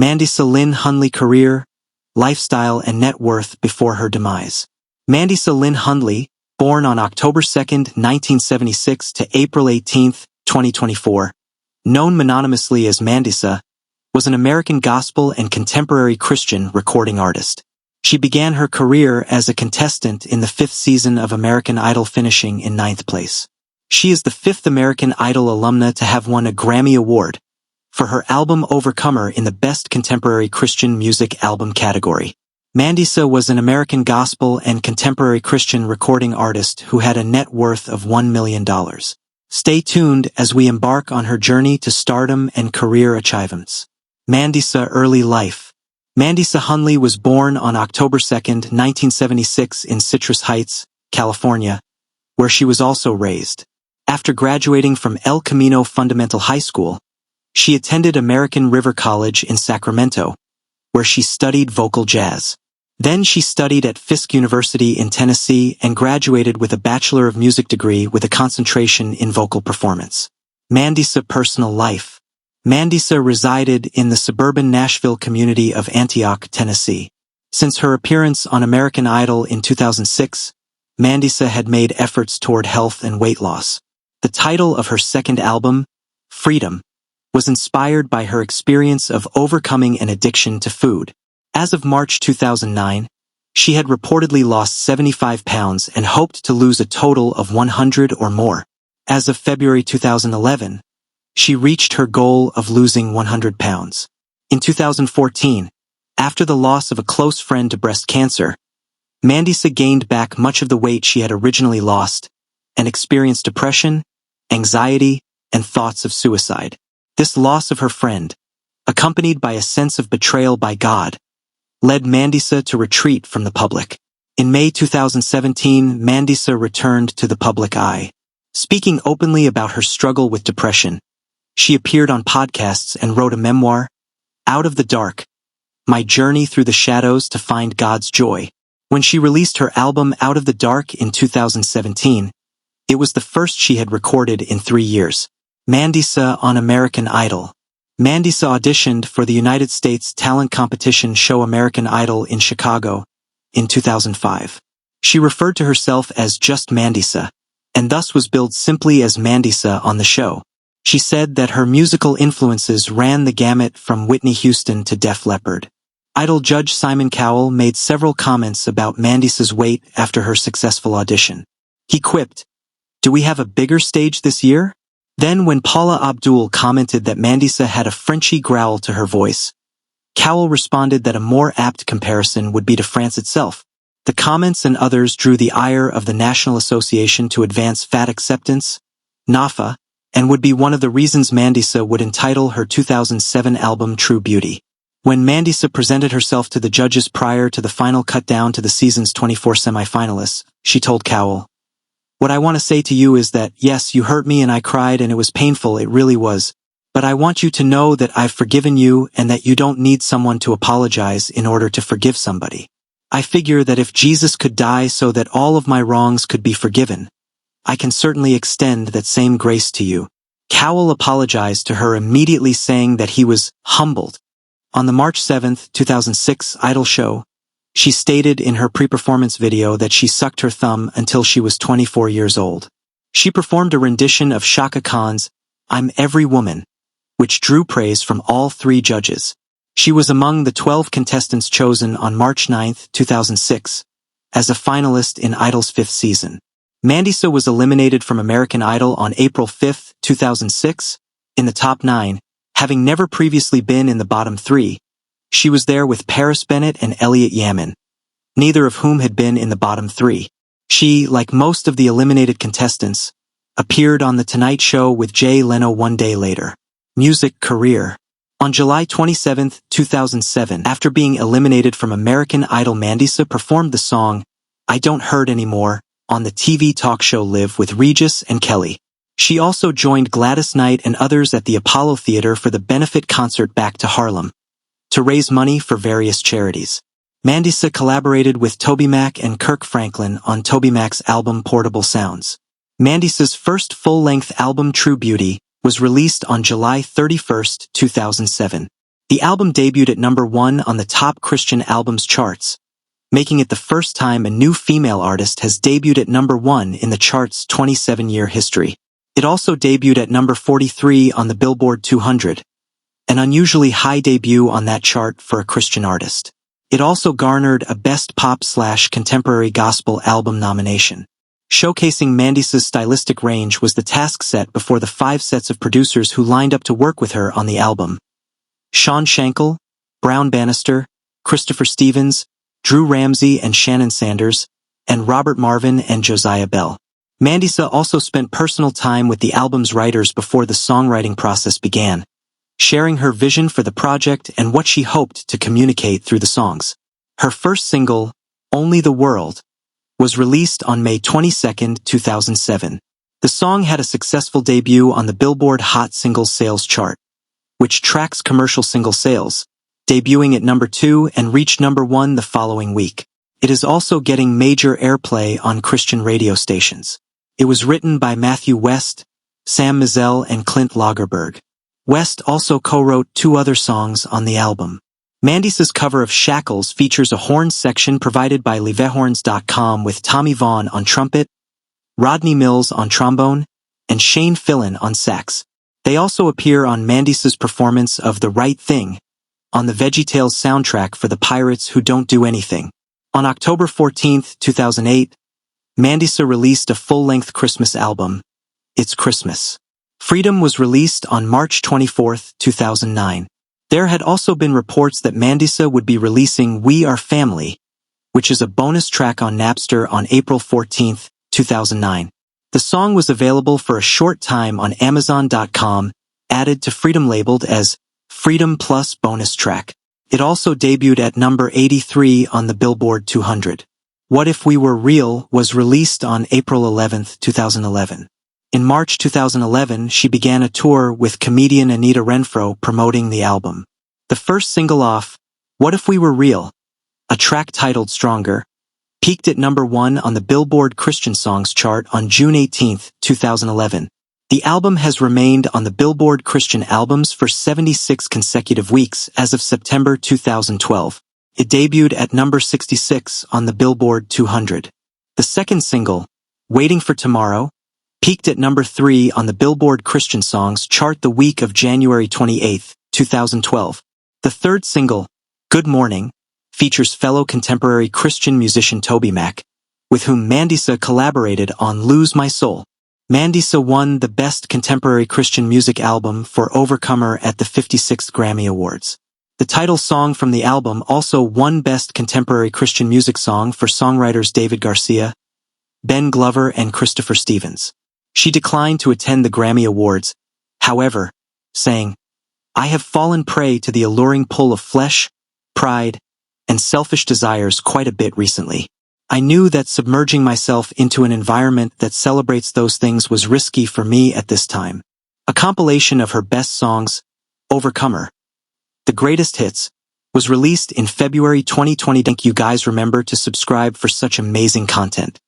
Mandisa Lynn Hundley career, lifestyle and net worth before her demise. Mandisa Lynn Hundley, born on October 2, 1976 to April 18, 2024, known mononymously as Mandisa, was an American gospel and contemporary Christian recording artist. She began her career as a contestant in the 5th season of American Idol, finishing in 9th place. She is the 5th American Idol alumna to have won a Grammy Award for her album Overcomer in the Best Contemporary Christian Music Album category. Mandisa was an American gospel and contemporary Christian recording artist who had a net worth of $1 million. Stay tuned as we embark on her journey to stardom and career achievements. Mandisa early life. Mandisa Hundley was born on October 2, 1976 in Citrus Heights, California, where she was also raised. After graduating from El Camino Fundamental High School, she attended American River College in Sacramento, where she studied vocal jazz. Then she studied at Fisk University in Tennessee and graduated with a Bachelor of Music degree with a concentration in vocal performance. Mandisa personal life. Mandisa resided in the suburban Nashville community of Antioch, Tennessee. Since her appearance on American Idol in 2006, Mandisa had made efforts toward health and weight loss. The title of her second album, Freedom, was inspired by her experience of overcoming an addiction to food. As of March 2009, she had reportedly lost 75 pounds and hoped to lose a total of 100 or more. As of February 2011, she reached her goal of losing 100 pounds. In 2014, after the loss of a close friend to breast cancer, Mandisa gained back much of the weight she had originally lost and experienced depression, anxiety, and thoughts of suicide. This loss of her friend, accompanied by a sense of betrayal by God, led Mandisa to retreat from the public. In May 2017, Mandisa returned to the public eye. Speaking openly about her struggle with depression, she appeared on podcasts and wrote a memoir, Out of the Dark, My Journey Through the Shadows to Find God's Joy. When she released her album Out of the Dark in 2017, it was the first she had recorded in 3 years. Mandisa on American Idol. Mandisa auditioned for the United States talent competition show American Idol in Chicago in 2005. She referred to herself as just Mandisa, and thus was billed simply as Mandisa on the show. She said that her musical influences ran the gamut from Whitney Houston to Def Leppard. Idol judge Simon Cowell made several comments about Mandisa's weight after her successful audition. He quipped, "Do we have a bigger stage this year?" Then when Paula Abdul commented that Mandisa had a Frenchy growl to her voice, Cowell responded that a more apt comparison would be to France itself. The comments and others drew the ire of the National Association to Advance Fat Acceptance, NAFA, and would be one of the reasons Mandisa would entitle her 2007 album True Beauty. When Mandisa presented herself to the judges prior to the final cut down to the season's 24 semifinalists, she told Cowell, "What I want to say to you is that, yes, you hurt me and I cried and it was painful, it really was. But I want you to know that I've forgiven you and that you don't need someone to apologize in order to forgive somebody. I figure that if Jesus could die so that all of my wrongs could be forgiven, I can certainly extend that same grace to you." Cowell apologized to her, immediately saying that he was humbled. On the March 7, 2006 Idol show, she stated in her pre-performance video that she sucked her thumb until she was 24 years old. She performed a rendition of Shaka Khan's I'm Every Woman, which drew praise from all 3 judges. She was among the 12 contestants chosen on March 9, 2006, as a finalist in Idol's 5th season. Mandisa was eliminated from American Idol on April 5, 2006, in the top 9, having never previously been in the bottom 3. She was there with Paris Bennett and Elliot Yamin, neither of whom had been in the bottom 3. She, like most of the eliminated contestants, appeared on The Tonight Show with Jay Leno one day later. Music career. On July 27, 2007, after being eliminated from American Idol, Mandisa performed the song I Don't Hurt Anymore on the TV talk show Live with Regis and Kelly. She also joined Gladys Knight and others at the Apollo Theater for the benefit concert Back to Harlem, to raise money for various charities. Mandisa collaborated with TobyMac and Kirk Franklin on TobyMac's album Portable Sounds. Mandisa's first full-length album True Beauty was released on July 31, 2007. The album debuted at #1 on the top Christian albums charts, making it the first time a new female artist has debuted at #1 in the chart's 27-year history. It also debuted at #43 on the Billboard 200, an unusually high debut on that chart for a Christian artist. It also garnered a Best Pop/Contemporary Gospel Album nomination. Showcasing Mandisa's stylistic range was the task set before the 5 sets of producers who lined up to work with her on the album: Sean Shankel, Brown Bannister, Christopher Stevens, Drew Ramsey and Shannon Sanders, and Robert Marvin and Josiah Bell. Mandisa also spent personal time with the album's writers before the songwriting process began, sharing her vision for the project and what she hoped to communicate through the songs. Her first single, Only the World, was released on May 22, 2007. The song had a successful debut on the Billboard Hot Singles Sales chart, which tracks commercial single sales, debuting at #2 and reached #1 the following week. It is also getting major airplay on Christian radio stations. It was written by Matthew West, Sam Mizell and Clint Lagerberg. West also co-wrote 2 other songs on the album. Mandisa's cover of Shackles features a horn section provided by LiveHorns.com with Tommy Vaughn on trumpet, Rodney Mills on trombone, and Shane Fillon on sax. They also appear on Mandisa's performance of The Right Thing on the VeggieTales soundtrack for The Pirates Who Don't Do Anything. On October 14, 2008, Mandisa released a full-length Christmas album, It's Christmas. Freedom was released on March 24, 2009. There had also been reports that Mandisa would be releasing We Are Family, which is a bonus track on Napster, on April 14, 2009. The song was available for a short time on Amazon.com, added to Freedom labeled as Freedom Plus Bonus Track. It also debuted at #83 on the Billboard 200. What If We Were Real was released on April 11, 2011. In March 2011, she began a tour with comedian Anita Renfro promoting the album. The first single off, What If We Were Real, a track titled Stronger, peaked at #1 on the Billboard Christian Songs chart on June 18, 2011. The album has remained on the Billboard Christian Albums for 76 consecutive weeks as of September 2012. It debuted at #66 on the Billboard 200. The second single, Waiting for Tomorrow, peaked at #3 on the Billboard Christian Songs chart the week of January 28, 2012. The third single, Good Morning, features fellow contemporary Christian musician Toby Mac, with whom Mandisa collaborated on Lose My Soul. Mandisa won the Best Contemporary Christian Music Album for Overcomer at the 56th Grammy Awards. The title song from the album also won Best Contemporary Christian Music Song for songwriters David Garcia, Ben Glover and Christopher Stevens. She declined to attend the Grammy Awards, however, saying, I have fallen prey to the alluring pull of flesh, pride, and selfish desires quite a bit recently. I knew that submerging myself into an environment that celebrates those things was risky for me at this time. A compilation of her best songs, Overcomer, The Greatest Hits, was released in February 2020. Thank you guys. Remember to subscribe for such amazing content.